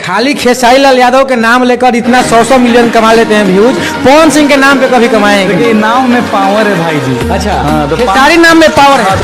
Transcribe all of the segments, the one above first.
खाली खेसारी लाल यादव के नाम लेकर इतना 100 मिलियन कमा लेते हैं व्यूज, पवन सिंह के नाम पे कभी कमाएंगे? देखिए नाम में पावर है भाई जी। अच्छा हाँ, तो खेसारी नाम में पावर है।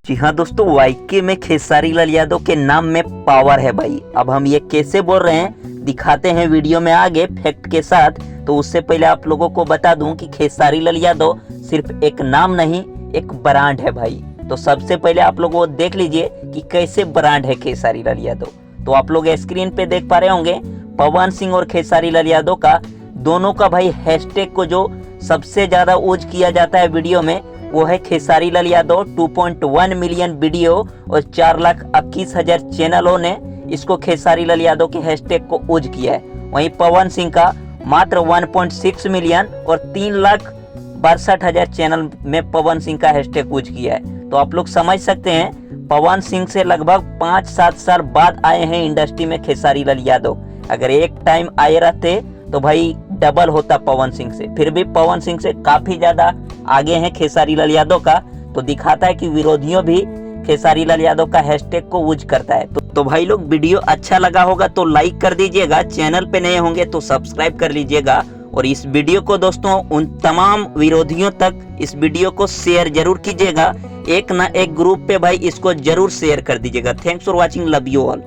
जी हाँ दोस्तों, वाईके में खेसारी लाल यादव के नाम में पावर है भाई। अब हम ये कैसे बोल रहे हैं दिखाते हैं वीडियो में आगे फैक्ट के साथ। तो उससे पहले आप लोगों को बता दूं कि खेसारी लाल यादव सिर्फ एक नाम नहीं, एक ब्रांड है भाई। तो सबसे पहले आप लोग वो देख लीजिए कि कैसे ब्रांड है खेसारी लाल यादव। तो आप लोग स्क्रीन पे देख पा रहे होंगे पवन सिंह और खेसारी लाल यादव का दोनों का भाई हैशटैग को जो सबसे ज्यादा यूज किया जाता है वीडियो में वो है खेसारी लाल यादव। 2.1 मिलियन वीडियो और 4,21,000 चैनलों ने इसको खेसारी लाल यादव के हैशटैग को यूज किया है। वहीं पवन सिंह का मात्र 1.6 मिलियन और 3,62,000 चैनल में पवन सिंह का हैशटैग यूज किया है। तो आप लोग समझ सकते हैं पवन सिंह से लगभग 5-7 साल बाद आए हैं इंडस्ट्री में खेसारी लाल यादव। अगर एक टाइम आए रहते तो भाई डबल होता पवन सिंह से। फिर भी पवन सिंह से काफी ज्यादा आगे हैं खेसारी लाल यादव का। तो दिखाता है कि विरोधियों भी खेसारी लाल यादव का हैशटैग को यूज करता है। तो भाई लोग वीडियो अच्छा लगा होगा तो लाइक कर दीजिएगा, चैनल पे नए होंगे तो सब्सक्राइब कर लीजिएगा और इस वीडियो को दोस्तों उन तमाम विरोधियों तक इस वीडियो को शेयर जरूर कीजिएगा। एक ना एक ग्रुप पे भाई इसको जरूर शेयर कर दीजिएगा। Thanks for watching, love you all.